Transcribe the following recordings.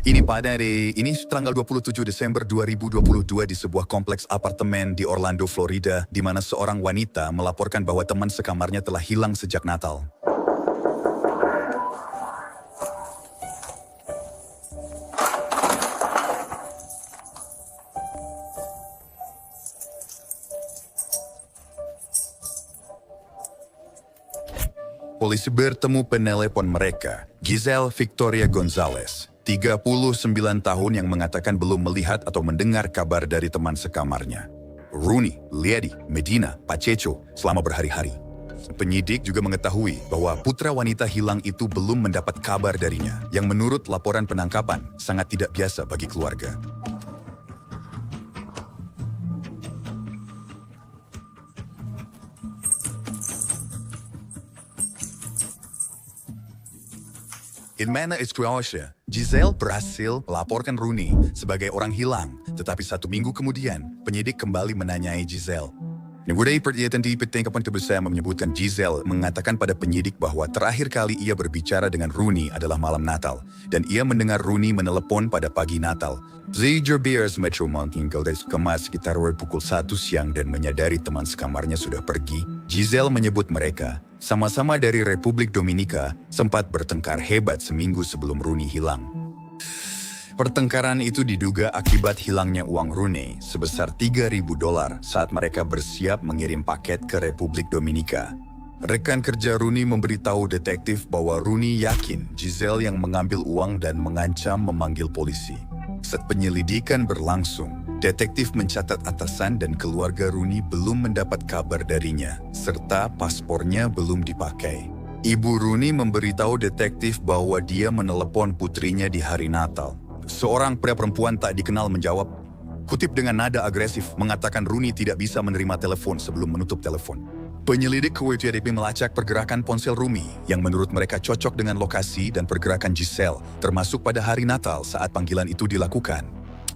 Ini tanggal 27 Desember 2022 di sebuah kompleks apartemen di Orlando, Florida, di mana seorang wanita melaporkan bahwa teman sekamarnya telah hilang sejak Natal. Polisi bertemu penelepon mereka, Giselle Victoria Gonzalez, 39 tahun yang mengatakan belum melihat atau mendengar kabar dari teman sekamarnya, Rooney Liedi Medina Pacheco, selama berhari-hari. Penyidik juga mengetahui bahwa putra wanita hilang itu belum mendapat kabar darinya, yang menurut laporan penangkapan sangat tidak biasa bagi keluarga. In mana Croatia, Giselle berhasil melaporkan Rooney sebagai orang hilang, tetapi 1 minggu kemudian, penyidik kembali menanyai Giselle. Nagudai perhatian di penangkapan bersama menyebutkan Giselle mengatakan pada penyidik bahwa terakhir kali ia berbicara dengan Rooney adalah malam Natal, dan ia mendengar Rooney menelepon pada pagi Natal. Zager Bears Metro Mountain Goldes kemas sekitar pukul 1 siang dan menyadari teman sekamarnya sudah pergi. Giselle menyebut mereka, sama-sama dari Republik Dominika, sempat bertengkar hebat seminggu sebelum Rooney hilang. Pertengkaran itu diduga akibat hilangnya uang Rooney sebesar $3.000 saat mereka bersiap mengirim paket ke Republik Dominika. Rekan kerja Rooney memberitahu detektif bahwa Rooney yakin Giselle yang mengambil uang dan mengancam memanggil polisi. Saat penyelidikan berlangsung, detektif mencatat atasan dan keluarga Rooney belum mendapat kabar darinya, serta paspornya belum dipakai. Ibu Rooney memberitahu detektif bahwa dia menelepon putrinya di hari Natal. Seorang pria perempuan tak dikenal menjawab, kutip dengan nada agresif, mengatakan Rooney tidak bisa menerima telepon sebelum menutup telepon. Penyelidik KWTDP melacak pergerakan ponsel Rooney yang menurut mereka cocok dengan lokasi dan pergerakan Giselle, termasuk pada hari Natal saat panggilan itu dilakukan.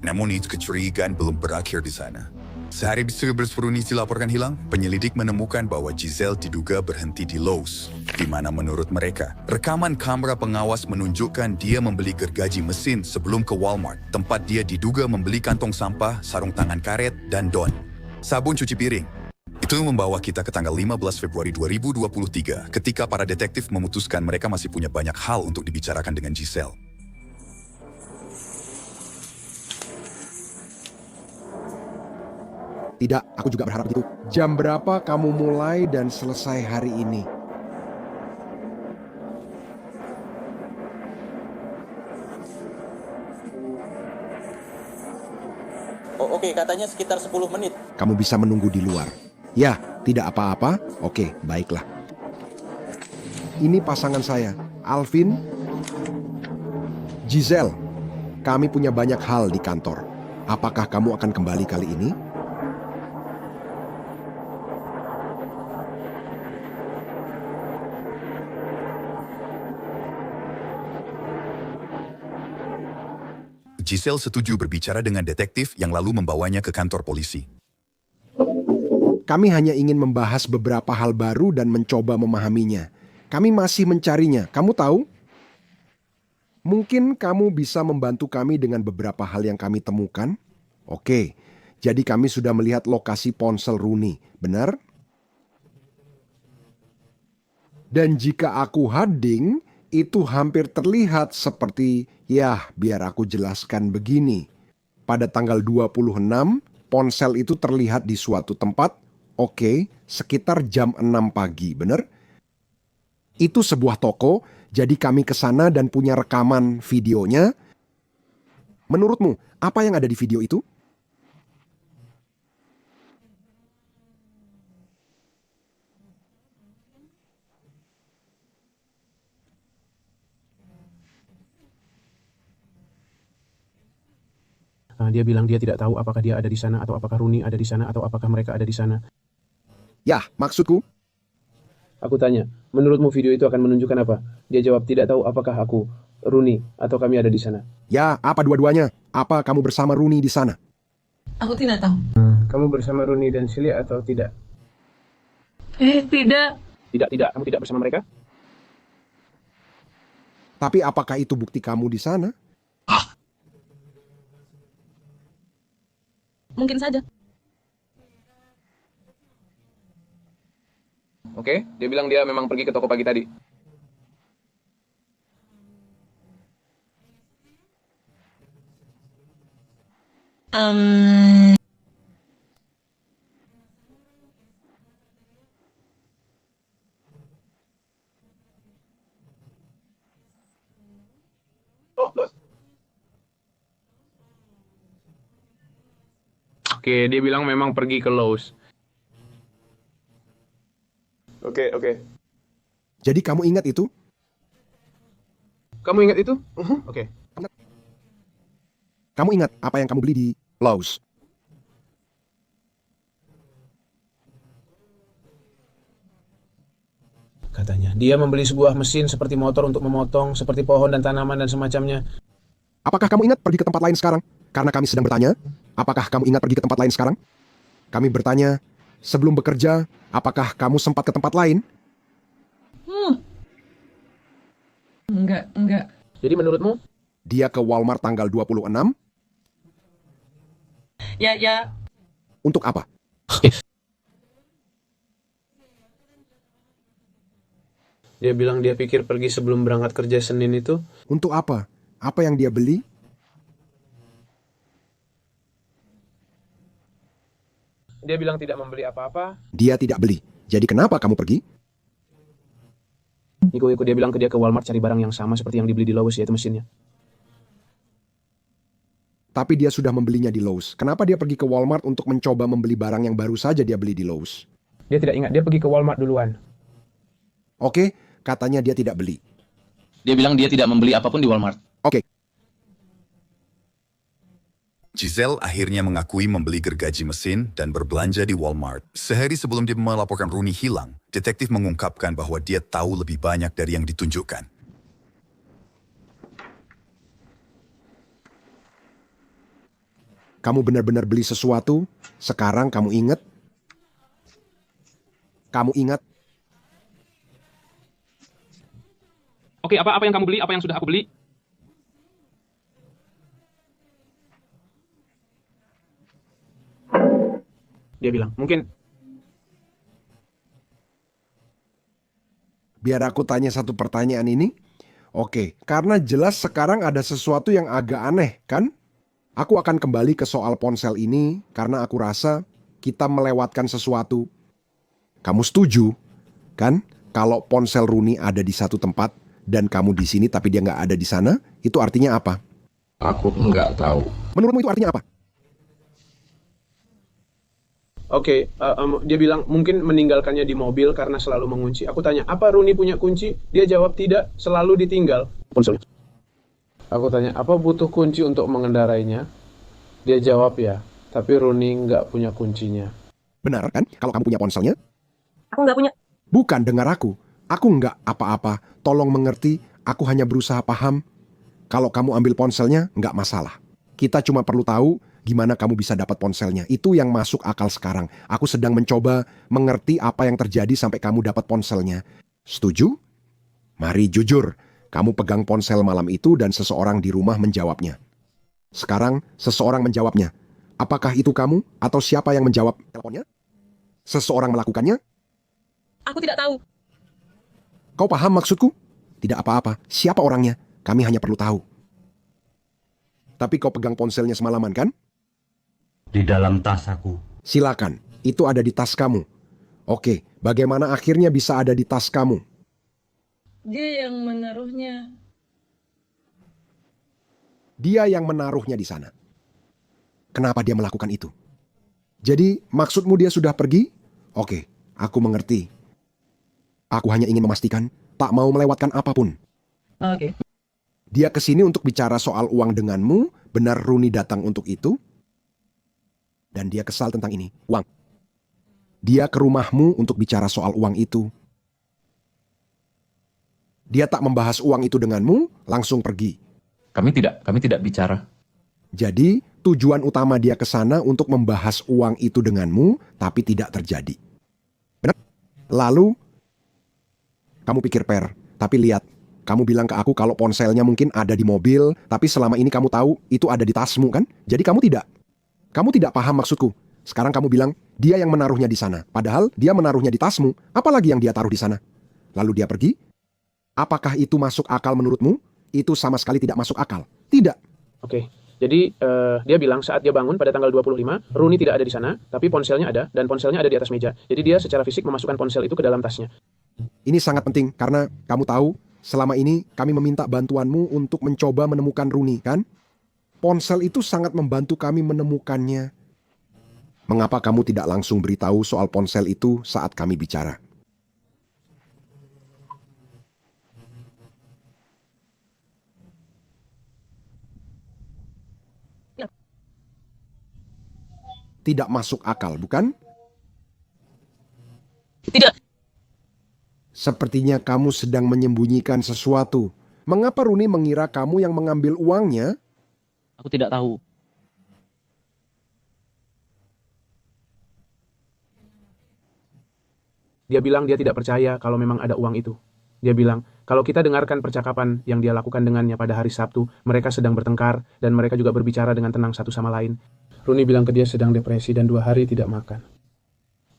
Namun kecurigaan belum berakhir di sana. Sehari sebelum Rooney dilaporkan hilang, penyelidik menemukan bahwa Giselle diduga berhenti di Lowe's, di mana menurut mereka, rekaman kamera pengawas menunjukkan dia membeli gergaji mesin sebelum ke Walmart, tempat dia diduga membeli kantong sampah, sarung tangan karet, dan sabun cuci piring. Itu membawa kita ke tanggal 15 Februari 2023, ketika para detektif memutuskan mereka masih punya banyak hal untuk dibicarakan dengan Giselle. Tidak, aku juga berharap begitu. Jam berapa kamu mulai dan selesai hari ini? Oke, katanya sekitar 10 menit. Kamu bisa menunggu di luar. Ya, tidak apa-apa. Oke, baiklah. Ini pasangan saya, Alvin, Giselle. Kami punya banyak hal di kantor. Apakah kamu akan kembali kali ini? Giselle setuju berbicara dengan detektif yang lalu membawanya ke kantor polisi. Kami hanya ingin membahas beberapa hal baru dan mencoba memahaminya. Kami masih mencarinya, kamu tahu? Mungkin kamu bisa membantu kami dengan beberapa hal yang kami temukan? Oke, jadi kami sudah melihat lokasi ponsel Rooney, benar? Dan jika aku hading, itu hampir terlihat seperti, ya biar aku jelaskan begini. Pada tanggal 26, ponsel itu terlihat di suatu tempat, oke, sekitar jam 6 pagi, benar? Itu sebuah toko, jadi kami ke sana dan punya rekaman videonya. Menurutmu, apa yang ada di video itu? Dia bilang dia tidak tahu apakah dia ada di sana atau apakah Rooney ada di sana atau apakah mereka ada di sana. Ya, maksudku. Aku tanya, menurutmu video itu akan menunjukkan apa? Dia jawab tidak tahu apakah aku, Rooney, atau kami ada di sana. Ya, apa dua-duanya? Apa kamu bersama Rooney di sana? Aku tidak tahu. Kamu bersama Rooney dan Celia atau tidak? Tidak. Tidak, kamu tidak bersama mereka? Tapi apakah itu bukti kamu di sana? Mungkin saja. Oke, dia bilang dia memang pergi ke toko pagi tadi. Em, Oke, dia bilang memang pergi ke Lowe's. Oke. Jadi kamu ingat itu? Kamu ingat itu? Oke. Kamu ingat apa yang kamu beli di Lowe's? Katanya, dia membeli sebuah mesin seperti motor untuk memotong, seperti pohon dan tanaman dan semacamnya. Apakah kamu ingat pergi ke tempat lain sekarang? Karena kami sedang bertanya, apakah kamu ingat pergi ke tempat lain sekarang? Kami bertanya, sebelum bekerja, apakah kamu sempat ke tempat lain? enggak. Jadi menurutmu? Dia ke Walmart tanggal 26, Ya, untuk apa? Dia bilang dia pikir pergi sebelum berangkat kerja Senin itu. Untuk apa? Apa yang dia beli? Dia bilang tidak membeli apa-apa. Dia tidak beli. Jadi kenapa kamu pergi? Ikut dia bilang dia ke Walmart cari barang yang sama seperti yang dibeli di Lowe's, yaitu mesinnya. Tapi dia sudah membelinya di Lowe's. Kenapa dia pergi ke Walmart untuk mencoba membeli barang yang baru saja dia beli di Lowe's? Dia tidak ingat, dia pergi ke Walmart duluan. Oke, katanya dia tidak beli. Dia bilang dia tidak membeli apapun di Walmart. Oke, Giselle akhirnya mengakui membeli gergaji mesin dan berbelanja di Walmart. Sehari sebelum dia melaporkan Rooney hilang, detektif mengungkapkan bahwa dia tahu lebih banyak dari yang ditunjukkan. kamu benar-benar beli sesuatu, sekarang kamu ingat? Kamu ingat? Oke, apa yang kamu beli? Apa yang sudah aku beli? Dia bilang, mungkin. Biar aku tanya satu pertanyaan ini. Oke, karena jelas sekarang ada sesuatu yang agak aneh, kan? Aku akan kembali ke soal ponsel ini karena aku rasa kita melewatkan sesuatu. Kamu setuju, kan? Kalau ponsel Rooney ada di satu tempat dan kamu di sini tapi dia nggak ada di sana, itu artinya apa? Aku nggak tahu. Menurutmu itu artinya apa? Oke, dia bilang mungkin meninggalkannya di mobil karena selalu mengunci. Aku tanya, apa Rooney punya kunci? Dia jawab tidak, selalu ditinggal. Ponselnya. Aku tanya, apa butuh kunci untuk mengendarainya? Dia jawab ya, tapi Rooney nggak punya kuncinya. Benar kan? Kalau kamu punya ponselnya? Aku nggak punya. Bukan, dengar aku. Aku nggak apa-apa. Tolong mengerti, aku hanya berusaha paham. Kalau kamu ambil ponselnya, nggak masalah. Kita cuma perlu tahu gimana kamu bisa dapat ponselnya. Itu yang masuk akal sekarang. Aku sedang mencoba mengerti apa yang terjadi sampai kamu dapat ponselnya. Setuju? Mari jujur. Kamu pegang ponsel malam itu dan seseorang di rumah menjawabnya. Sekarang seseorang menjawabnya. Apakah itu kamu atau siapa yang menjawab teleponnya? Seseorang melakukannya? Aku tidak tahu. Kau paham maksudku? Tidak apa-apa. Siapa orangnya? Kami hanya perlu tahu. Tapi kau pegang ponselnya semalaman kan? Di dalam tas aku. Silakan. Itu ada di tas kamu. Oke, bagaimana akhirnya bisa ada di tas kamu? Dia yang menaruhnya. Dia yang menaruhnya di sana. Kenapa dia melakukan itu? Jadi, maksudmu dia sudah pergi? Oke, aku mengerti. Aku hanya ingin memastikan, tak mau melewatkan apapun. Oke. Dia kesini untuk bicara soal uang denganmu, benar Rooney datang untuk itu? Dan dia kesal tentang ini, uang. Dia ke rumahmu untuk bicara soal uang itu. Dia tak membahas uang itu denganmu, langsung pergi. Kami tidak bicara. Jadi, tujuan utama dia ke sana untuk membahas uang itu denganmu, tapi tidak terjadi. Benar? Lalu, kamu pikir Per, tapi lihat, kamu bilang ke aku kalau ponselnya mungkin ada di mobil, tapi selama ini kamu tahu itu ada di tasmu kan? Jadi kamu tidak. Kamu tidak paham maksudku. Sekarang kamu bilang, dia yang menaruhnya di sana. Padahal dia menaruhnya di tasmu. Apalagi yang dia taruh di sana? Lalu dia pergi? Apakah itu masuk akal menurutmu? Itu sama sekali tidak masuk akal. Tidak. Oke. Jadi dia bilang saat dia bangun pada tanggal 25, Rooney tidak ada di sana, tapi ponselnya ada dan ponselnya ada di atas meja. Jadi dia secara fisik memasukkan ponsel itu ke dalam tasnya. Ini sangat penting karena kamu tahu, selama ini kami meminta bantuanmu untuk mencoba menemukan Rooney, kan? Ponsel itu sangat membantu kami menemukannya. Mengapa kamu tidak langsung beritahu soal ponsel itu saat kami bicara? Tidak masuk akal, bukan? Tidak. Sepertinya kamu sedang menyembunyikan sesuatu. Mengapa Rooney mengira kamu yang mengambil uangnya? Aku tidak tahu. Dia bilang dia tidak percaya kalau memang ada uang itu. Dia bilang, kalau kita dengarkan percakapan yang dia lakukan dengannya pada hari Sabtu, mereka sedang bertengkar dan mereka juga berbicara dengan tenang satu sama lain. Rooney bilang ke dia sedang depresi dan 2 hari tidak makan.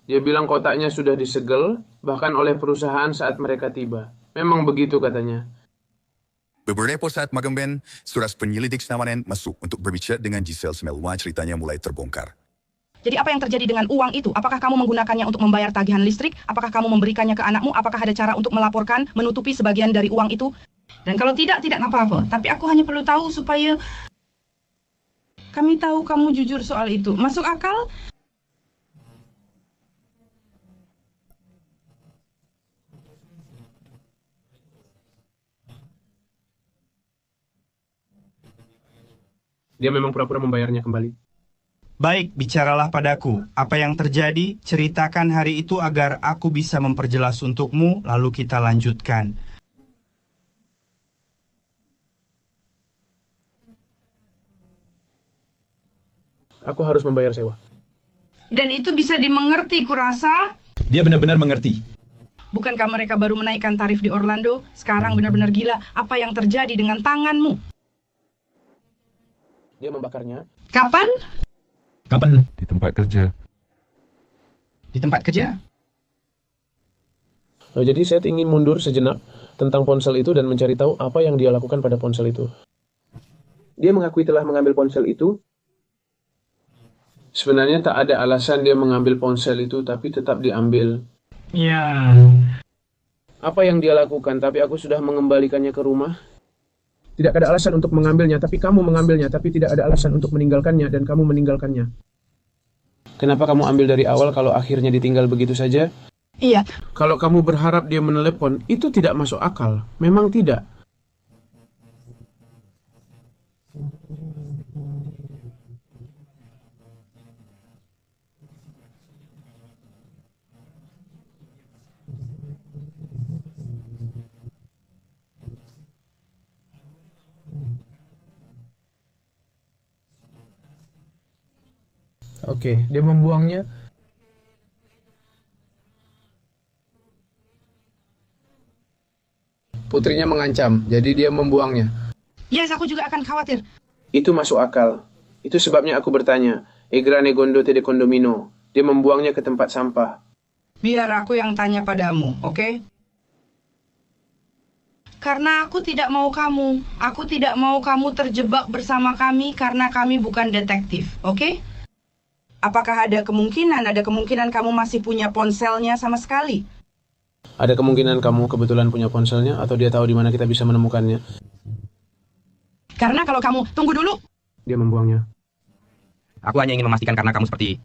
Dia bilang kotaknya sudah disegel, bahkan oleh perusahaan saat mereka tiba. Memang begitu katanya. Beberapa saat Magemben, surat penyelidik Snamanen masuk untuk berbicara dengan Giselle Semelwa, ceritanya mulai terbongkar. Jadi apa yang terjadi dengan uang itu? Apakah kamu menggunakannya untuk membayar tagihan listrik? Apakah kamu memberikannya ke anakmu? Apakah ada cara untuk melaporkan, menutupi sebagian dari uang itu? Dan kalau tidak apa-apa. Tapi aku hanya perlu tahu supaya kami tahu kamu jujur soal itu. Masuk akal? Dia memang pura-pura membayarnya kembali. Baik, bicaralah padaku. Apa yang terjadi? Ceritakan hari itu agar aku bisa memperjelas untukmu, lalu kita lanjutkan. Aku harus membayar sewa. Dan itu bisa dimengerti, kurasa. Dia benar-benar mengerti. Bukankah mereka baru menaikkan tarif di Orlando? Sekarang benar-benar gila. Apa yang terjadi dengan tanganmu? Dia membakarnya. Kapan? Kapan? Di tempat kerja. Di tempat kerja? Nah, jadi saya ingin mundur sejenak tentang ponsel itu dan mencari tahu apa yang dia lakukan pada ponsel itu. Dia mengakui telah mengambil ponsel itu. Sebenarnya tak ada alasan dia mengambil ponsel itu, tapi tetap diambil. Ya. Apa yang dia lakukan, tapi aku sudah mengembalikannya ke rumah. Tidak ada alasan untuk mengambilnya, tapi kamu mengambilnya, tapi tidak ada alasan untuk meninggalkannya, dan kamu meninggalkannya. Kenapa kamu ambil dari awal kalau akhirnya ditinggal begitu saja? Iya. Kalau kamu berharap dia menelepon, itu tidak masuk akal. Memang tidak. Oke, dia membuangnya. Putrinya mengancam, jadi dia membuangnya. Yes, aku juga akan khawatir. Itu masuk akal. Itu sebabnya aku bertanya, Egrane Gondo Tede Condomino. Dia membuangnya ke tempat sampah. Biar aku yang tanya padamu, oke? Karena aku tidak mau kamu. Aku tidak mau kamu terjebak bersama kami karena kami bukan detektif, oke? Apakah ada kemungkinan kamu masih punya ponselnya sama sekali? Ada kemungkinan kamu kebetulan punya ponselnya atau dia tahu di mana kita bisa menemukannya. Karena kalau kamu, tunggu dulu. Dia membuangnya. Aku hanya ingin memastikan karena kamu seperti...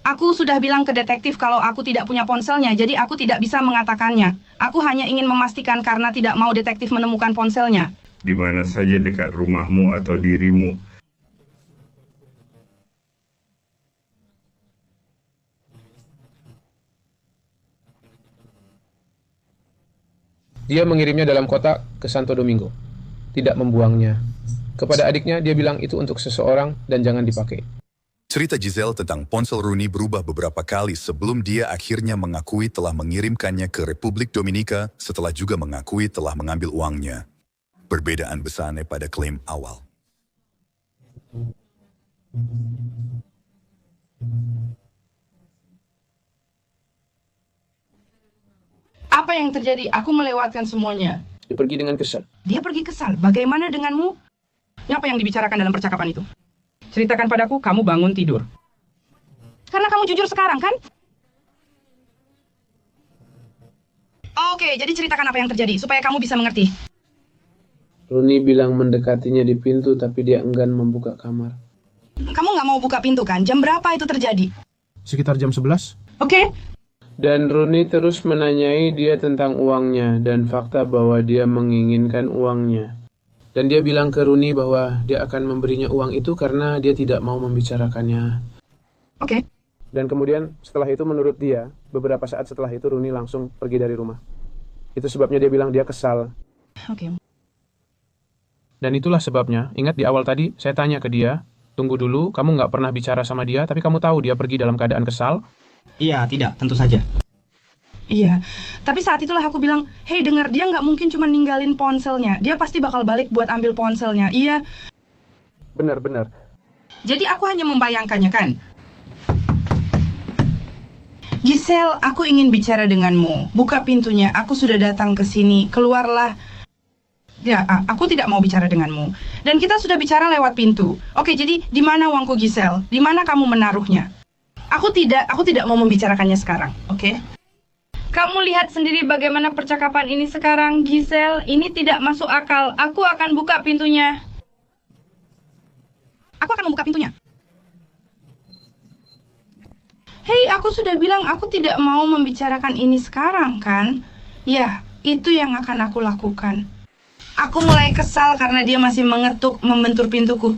Aku sudah bilang ke detektif kalau aku tidak punya ponselnya, jadi aku tidak bisa mengatakannya. Aku hanya ingin memastikan karena tidak mau detektif menemukan ponselnya. Di mana saja dekat rumahmu atau dirimu. Dia mengirimnya dalam kotak ke Santo Domingo. Tidak membuangnya. Kepada adiknya, dia bilang itu untuk seseorang dan jangan dipakai. Cerita Giselle tentang ponsel Rooney berubah beberapa kali sebelum dia akhirnya mengakui telah mengirimkannya ke Republik Dominika setelah juga mengakui telah mengambil uangnya. Perbedaan besarnya pada klaim awal. Apa yang terjadi? Aku melewatkan semuanya. Dia pergi dengan kesal. Dia pergi kesal. Bagaimana denganmu? Apa yang dibicarakan dalam percakapan itu? Ceritakan padaku, kamu bangun tidur. Karena kamu jujur sekarang, kan? Oke, jadi ceritakan apa yang terjadi, supaya kamu bisa mengerti. Rooney bilang mendekatinya di pintu, tapi dia enggan membuka kamar. Kamu nggak mau buka pintu, kan? Jam berapa itu terjadi? Sekitar jam 11. Oke? Dan Rooney terus menanyai dia tentang uangnya dan fakta bahwa dia menginginkan uangnya. Dan dia bilang ke Rooney bahwa dia akan memberinya uang itu karena dia tidak mau membicarakannya. Oke. Dan kemudian setelah itu menurut dia, beberapa saat setelah itu Rooney langsung pergi dari rumah. Itu sebabnya dia bilang dia kesal. Oke. Dan itulah sebabnya, ingat di awal tadi saya tanya ke dia, tunggu dulu, kamu nggak pernah bicara sama dia, tapi kamu tahu dia pergi dalam keadaan kesal. Iya, tidak, tentu saja. Iya, tapi saat itulah aku bilang, hey dengar, dia nggak mungkin cuma ninggalin ponselnya. Dia pasti bakal balik buat ambil ponselnya. Iya. Benar-benar. Jadi aku hanya membayangkannya, kan? Giselle, aku ingin bicara denganmu. Buka pintunya, aku sudah datang ke sini. Keluarlah. Ya, aku tidak mau bicara denganmu. Dan kita sudah bicara lewat pintu. Oke, jadi di mana uangku, Giselle? Di mana kamu menaruhnya? Aku tidak mau membicarakannya sekarang, oke? Kamu lihat sendiri bagaimana percakapan ini sekarang, Giselle. Ini tidak masuk akal. Aku akan buka pintunya. Aku akan membuka pintunya. Hei, aku sudah bilang aku tidak mau membicarakan ini sekarang, kan? Ya, itu yang akan aku lakukan. Aku mulai kesal karena dia masih mengetuk, membentur pintuku.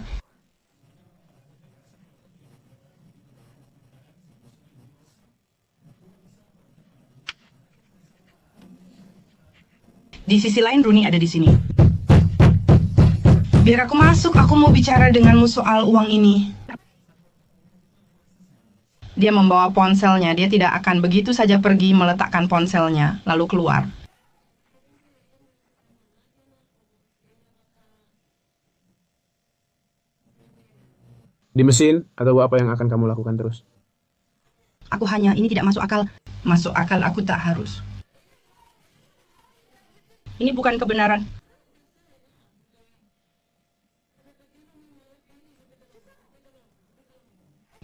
Di sisi lain, Rooney ada di sini. Biar aku masuk, aku mau bicara denganmu soal uang ini. Dia membawa ponselnya, dia tidak akan begitu saja pergi meletakkan ponselnya, lalu keluar. Di mesin, atau apa yang akan kamu lakukan terus? Aku hanya, ini tidak masuk akal. Masuk akal, aku tak harus. Ini bukan kebenaran.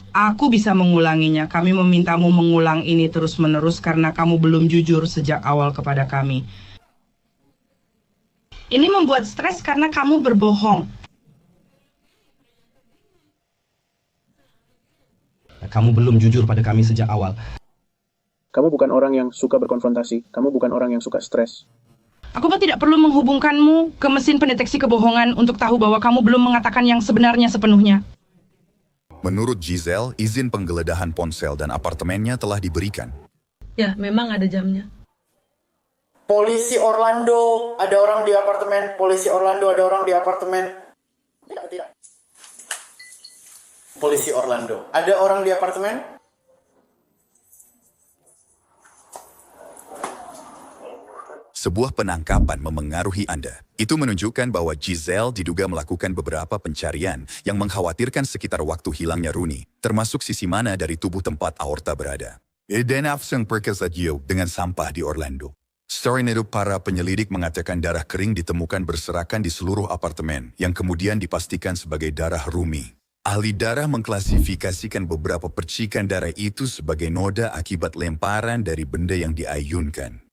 Aku bisa mengulanginya. Kami memintamu mengulang ini terus-menerus karena kamu belum jujur sejak awal kepada kami. Ini membuat stres karena kamu berbohong. Kamu belum jujur pada kami sejak awal. Kamu bukan orang yang suka berkonfrontasi. Kamu bukan orang yang suka stres. Aku tidak perlu menghubungkanmu ke mesin pendeteksi kebohongan untuk tahu bahwa kamu belum mengatakan yang sebenarnya sepenuhnya. Menurut Giselle, izin penggeledahan ponsel dan apartemennya telah diberikan. Ya, memang ada jamnya. Polisi Orlando, ada orang di apartemen. Polisi Orlando, ada orang di apartemen. Tidak. Polisi Orlando, ada orang di apartemen? Sebuah penangkapan memengaruhi Anda. Itu menunjukkan bahwa Giselle diduga melakukan beberapa pencarian yang mengkhawatirkan sekitar waktu hilangnya Rooney, termasuk sisi mana dari tubuh tempat aorta berada. Dan afsang perkesajiau dengan sampah di Orlando. Selain itu, para penyelidik mengatakan darah kering ditemukan berserakan di seluruh apartemen, yang kemudian dipastikan sebagai darah Rooney. Ahli darah mengklasifikasikan beberapa percikan darah itu sebagai noda akibat lemparan dari benda yang diayunkan.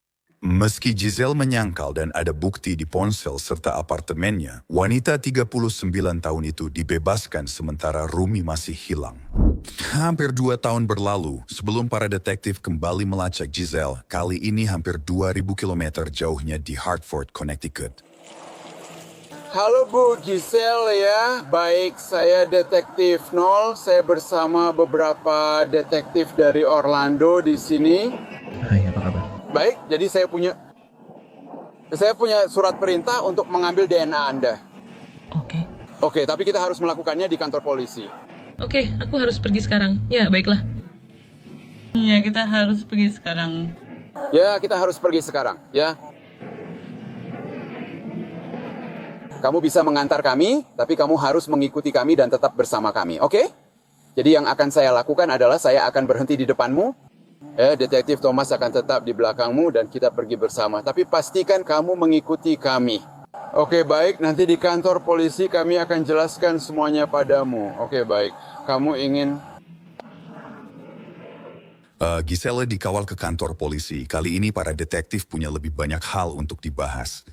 Meski Giselle menyangkal dan ada bukti di ponsel serta apartemennya, wanita 39 tahun itu dibebaskan sementara Rooney masih hilang. Hampir 2 tahun berlalu sebelum para detektif kembali melacak Giselle, kali ini hampir 2.000 km jauhnya di Hartford, Connecticut. Halo Bu Giselle ya, baik, saya Detektif Nol. Saya bersama beberapa detektif dari Orlando di sini. Hai, apa kabar? Baik, jadi saya punya surat perintah untuk mengambil DNA Anda. Oke, tapi kita harus melakukannya di kantor polisi. Oke, aku harus pergi sekarang. Ya, baiklah. Ya, kita harus pergi sekarang. Ya, kita harus pergi sekarang, ya. Kamu bisa mengantar kami, tapi kamu harus mengikuti kami dan tetap bersama kami, oke? Jadi yang akan saya lakukan adalah saya akan berhenti di depanmu, Detektif Thomas akan tetap di belakangmu dan kita pergi bersama. Tapi pastikan kamu mengikuti kami. Oke, baik. Nanti di kantor polisi kami akan jelaskan semuanya padamu. Oke, baik. Kamu ingin... Giselle dikawal ke kantor polisi. Kali ini para detektif punya lebih banyak hal untuk dibahas.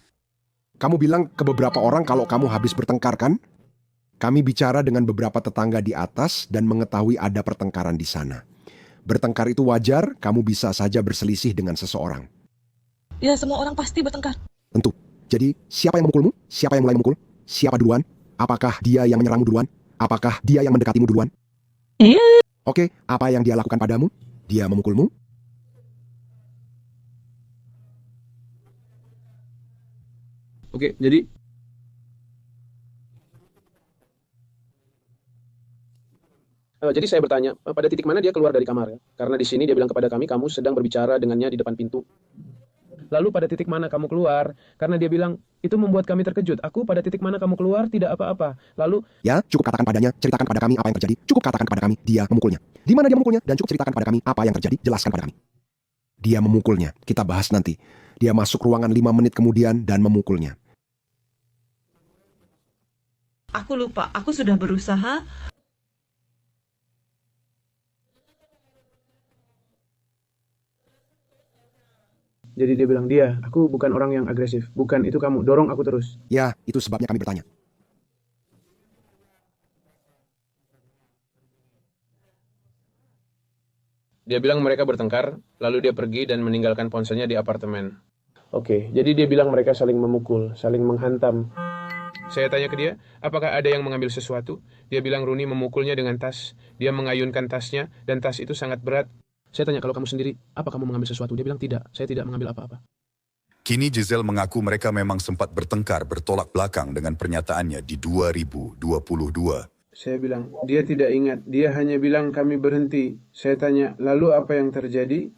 Kamu bilang ke beberapa orang kalau kamu habis bertengkar, kan? Kami bicara dengan beberapa tetangga di atas dan mengetahui ada pertengkaran di sana. Bertengkar itu wajar, kamu bisa saja berselisih dengan seseorang. Ya, semua orang pasti bertengkar. Tentu. Jadi, siapa yang memukulmu? Siapa yang mulai memukul? Siapa duluan? Apakah dia yang menyerangmu duluan? Apakah dia yang mendekatimu duluan? Iya. Oke, apa yang dia lakukan padamu? Dia memukulmu? Oke, jadi jadi saya bertanya, pada titik mana dia keluar dari kamar ya? Karena di sini dia bilang kepada kami, kamu sedang berbicara dengannya di depan pintu. Lalu pada titik mana kamu keluar? Karena dia bilang, itu membuat kami terkejut. Aku pada titik mana kamu keluar, tidak apa-apa. Lalu... Ya, cukup katakan padanya, ceritakan pada kami apa yang terjadi. Cukup katakan kepada kami, dia memukulnya. Di mana dia memukulnya? Dan cukup ceritakan pada kami apa yang terjadi, jelaskan pada kami. Dia memukulnya, kita bahas nanti. Dia masuk ruangan 5 menit kemudian dan memukulnya. Aku lupa, aku sudah berusaha. Jadi dia bilang, aku bukan orang yang agresif. Bukan, itu kamu. Dorong aku terus. Ya, itu sebabnya kami bertanya. Dia bilang mereka bertengkar, lalu dia pergi dan meninggalkan ponselnya di apartemen. Oke, jadi dia bilang mereka saling memukul, saling menghantam. Saya tanya ke dia, apakah ada yang mengambil sesuatu? Dia bilang Rooney memukulnya dengan tas. Dia mengayunkan tasnya, dan tas itu sangat berat. Saya tanya, kalau kamu sendiri, apa kamu mengambil sesuatu? Dia bilang, tidak, saya tidak mengambil apa-apa. Kini Giselle mengaku mereka memang sempat bertengkar bertolak belakang dengan pernyataannya di 2022. Saya bilang, dia tidak ingat, dia hanya bilang kami berhenti. Saya tanya, lalu apa yang terjadi?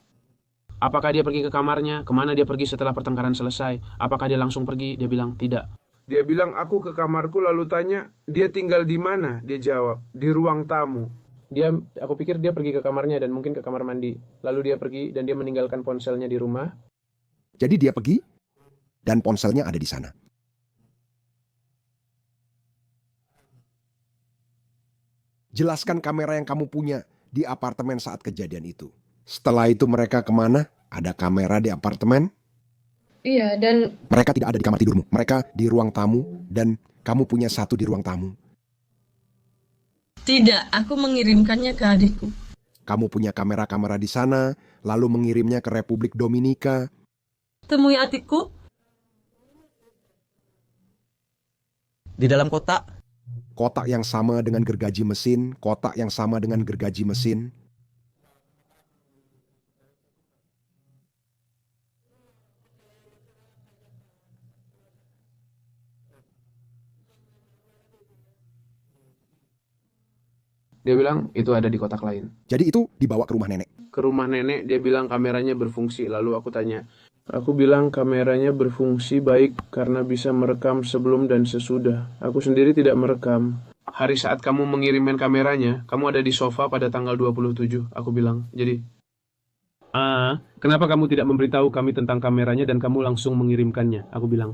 Apakah dia pergi ke kamarnya? Kemana dia pergi setelah pertengkaran selesai? Apakah dia langsung pergi? Dia bilang, tidak. Dia bilang, aku ke kamarku lalu tanya, dia tinggal di mana? Dia jawab, di ruang tamu. Aku pikir dia pergi ke kamarnya dan mungkin ke kamar mandi. Lalu dia pergi dan dia meninggalkan ponselnya di rumah. Jadi dia pergi dan ponselnya ada di sana. Jelaskan kamera yang kamu punya di apartemen saat kejadian itu. Setelah itu mereka kemana? Ada kamera di apartemen? Iya, dan... Mereka tidak ada di kamar tidurmu. Mereka di ruang tamu dan kamu punya satu di ruang tamu. Tidak, aku mengirimkannya ke adikku. Kamu punya kamera-kamera di sana, lalu mengirimnya ke Republik Dominika. Temui adikku. Di dalam kotak. Kotak yang sama dengan gergaji mesin, kotak yang sama dengan gergaji mesin. Dia bilang, itu ada di kotak lain. Jadi itu dibawa ke rumah nenek. Ke rumah nenek, dia bilang kameranya berfungsi. Lalu aku tanya, aku bilang kameranya berfungsi baik karena bisa merekam sebelum dan sesudah. Aku sendiri tidak merekam. Hari saat kamu mengirimkan kameranya, kamu ada di sofa pada tanggal 27, aku bilang. Jadi, kenapa kamu tidak memberitahu kami tentang kameranya dan kamu langsung mengirimkannya? Aku bilang,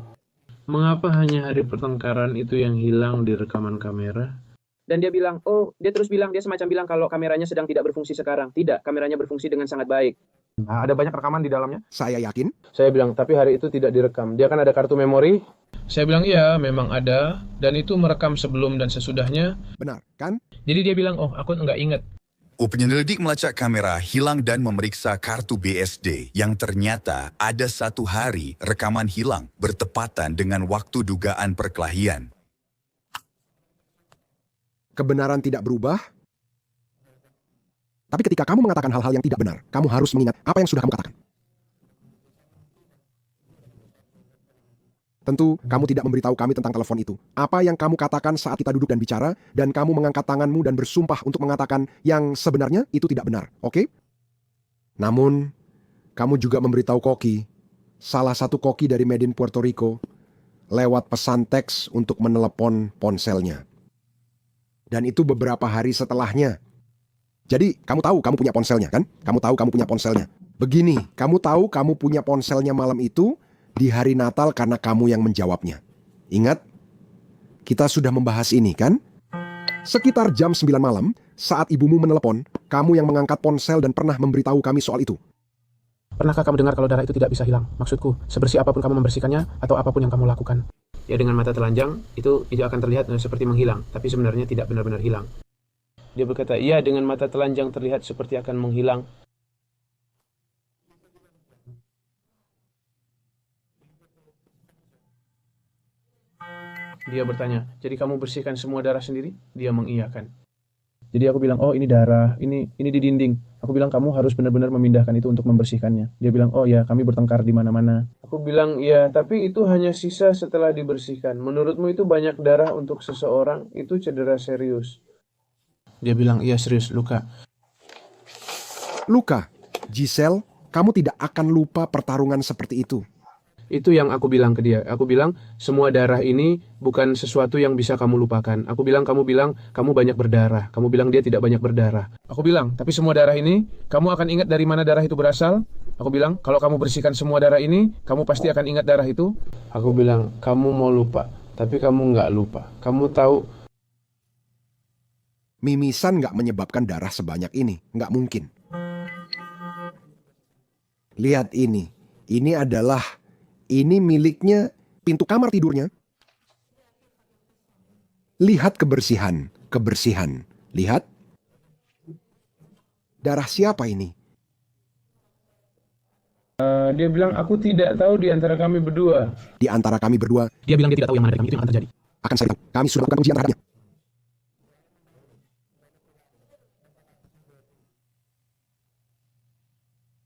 mengapa hanya hari pertengkaran itu yang hilang di rekaman kamera? Dan dia bilang, dia terus bilang, dia semacam bilang kalau kameranya sedang tidak berfungsi sekarang. Tidak, kameranya berfungsi dengan sangat baik. Ada banyak rekaman di dalamnya? Saya yakin. Saya bilang, tapi hari itu tidak direkam. Dia kan ada kartu memori? Saya bilang, iya, memang ada. Dan itu merekam sebelum dan sesudahnya. Benar, kan? Jadi dia bilang, aku nggak ingat. Penyelidik melacak kamera hilang dan memeriksa kartu BSD yang ternyata ada 1 hari rekaman hilang bertepatan dengan waktu dugaan perkelahian. Kebenaran tidak berubah. Tapi ketika kamu mengatakan hal-hal yang tidak benar, kamu harus mengingat apa yang sudah kamu katakan. Tentu, kamu tidak memberitahu kami tentang telepon itu. Apa yang kamu katakan saat kita duduk dan bicara, dan kamu mengangkat tanganmu dan bersumpah untuk mengatakan yang sebenarnya itu tidak benar, oke? Namun, kamu juga memberitahu koki, salah satu koki dari Medin Puerto Rico, lewat pesan teks untuk menelepon ponselnya. Dan itu beberapa hari setelahnya. Jadi, kamu tahu kamu punya ponselnya, kan? Kamu tahu kamu punya ponselnya. Begini, kamu tahu kamu punya ponselnya malam itu di hari Natal karena kamu yang menjawabnya. Ingat, kita sudah membahas ini, kan? Sekitar jam 9 malam, saat ibumu menelepon, kamu yang mengangkat ponsel dan pernah memberitahu kami soal itu. Pernahkah kamu dengar kalau darah itu tidak bisa hilang? Maksudku, sebersih apapun kamu membersihkannya atau apapun yang kamu lakukan. Ya dengan mata telanjang, itu akan terlihat seperti menghilang, tapi sebenarnya tidak benar-benar hilang. Dia berkata, iya dengan mata telanjang terlihat seperti akan menghilang. Dia bertanya, jadi kamu bersihkan semua darah sendiri? Dia mengiyakan. Jadi aku bilang, oh ini darah, ini di dinding. Aku bilang, kamu harus benar-benar memindahkan itu untuk membersihkannya. Dia bilang, oh ya kami bertengkar di mana-mana. Aku bilang, ya tapi itu hanya sisa setelah dibersihkan. Menurutmu itu banyak darah untuk seseorang, itu cedera serius. Dia bilang, iya serius, luka. Luka, Giselle, kamu tidak akan lupa pertarungan seperti itu. Itu yang aku bilang ke dia. Aku bilang, semua darah ini bukan sesuatu yang bisa kamu lupakan. Kamu bilang kamu banyak berdarah. Kamu bilang dia tidak banyak berdarah. Aku bilang, tapi semua darah ini, kamu akan ingat dari mana darah itu berasal? Aku bilang, kalau kamu bersihkan semua darah ini, kamu pasti akan ingat darah itu. Aku bilang, kamu mau lupa, tapi kamu nggak lupa. Kamu tahu, Mimisan nggak menyebabkan darah sebanyak ini. Nggak mungkin. Lihat ini. Ini miliknya pintu kamar tidurnya. Lihat kebersihan. Lihat. Darah siapa ini? dia bilang, aku tidak tahu di antara kami berdua. Di antara kami berdua. Dia bilang dia tidak tahu yang mana dari kami itu yang akan terjadi. Akan saya tahu. Kami sudah melakukan ujian terhadapnya.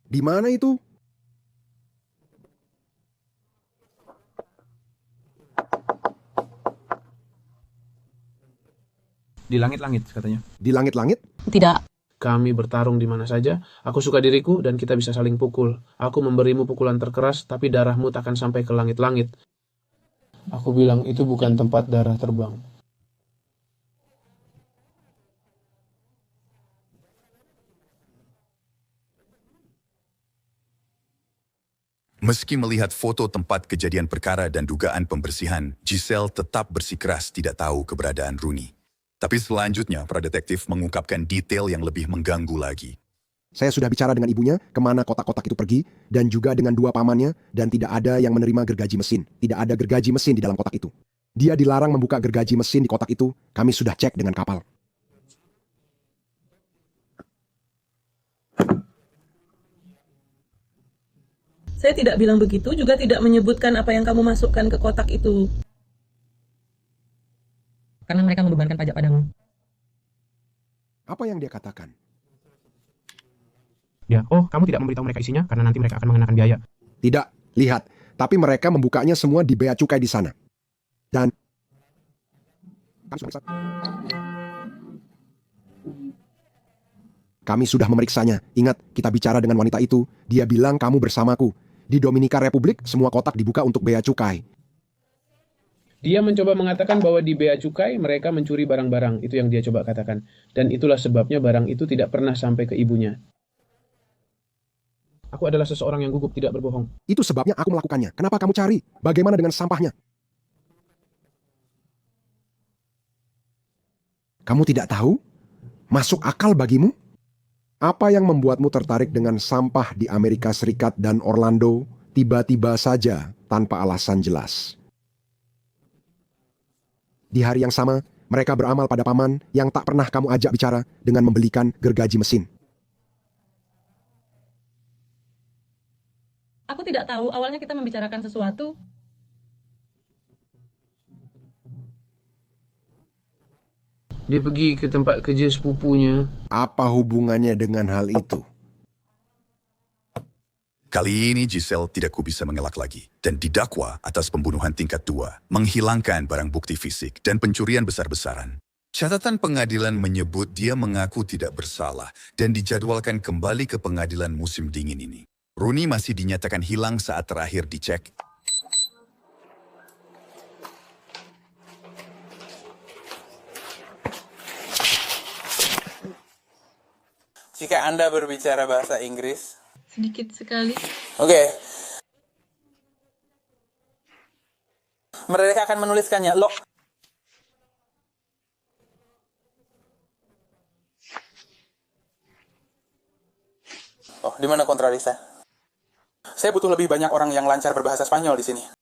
Di mana itu? Di langit-langit katanya. Di langit-langit? Tidak. Kami bertarung di mana saja. Aku suka diriku dan kita bisa saling pukul. Aku memberimu pukulan terkeras, tapi darahmu takkan sampai ke langit-langit. Aku bilang itu bukan tempat darah terbang. Meski melihat foto tempat kejadian perkara dan dugaan pembersihan, Giselle tetap bersikeras tidak tahu keberadaan Rooney. Tapi selanjutnya, para detektif mengungkapkan detail yang lebih mengganggu lagi. Saya sudah bicara dengan ibunya kemana kotak-kotak itu pergi, dan juga dengan dua pamannya, dan tidak ada yang menerima gergaji mesin. Tidak ada gergaji mesin di dalam kotak itu. Dia dilarang membuka gergaji mesin di kotak itu, kami sudah cek dengan kapal. Saya tidak bilang begitu, juga tidak menyebutkan apa yang kamu masukkan ke kotak itu. Karena mereka membebankan pajak padamu. Apa yang dia katakan? Ya, oh kamu tidak memberitahu mereka isinya karena nanti mereka akan mengenakan biaya. Tidak, lihat. Tapi mereka membukanya semua di bea cukai di sana. Dan kami sudah memeriksanya. Ingat, kita bicara dengan wanita itu. Dia bilang kamu bersamaku. Di Dominika Republik, semua kotak dibuka untuk bea cukai. Dia mencoba mengatakan bahwa di bea cukai mereka mencuri barang-barang. Itu yang dia coba katakan. Dan itulah sebabnya barang itu tidak pernah sampai ke ibunya. Aku adalah seseorang yang gugup, tidak berbohong. Itu sebabnya aku melakukannya. Kenapa kamu cari? Bagaimana dengan sampahnya? Kamu tidak tahu? Masuk akal bagimu? Apa yang membuatmu tertarik dengan sampah di Amerika Serikat dan Orlando tiba-tiba saja tanpa alasan jelas? Di hari yang sama, mereka beramal pada paman yang tak pernah kamu ajak bicara dengan membelikan gergaji mesin. Aku tidak tahu, awalnya kita membicarakan sesuatu. Dia pergi ke tempat kerja sepupunya. Apa hubungannya dengan hal itu? Kali ini Giselle tidak bisa mengelak lagi dan didakwa atas pembunuhan tingkat 2, menghilangkan barang bukti fisik, dan pencurian besar-besaran. Catatan pengadilan menyebut dia mengaku tidak bersalah dan dijadwalkan kembali ke pengadilan musim dingin ini. Rooney masih dinyatakan hilang saat terakhir dicek. jika Anda berbicara bahasa Inggris? Sedikit sekali. Oke. Mereka akan menuliskannya. Oh, di mana kontralisa? Saya butuh lebih banyak orang yang lancar berbahasa Spanyol di sini.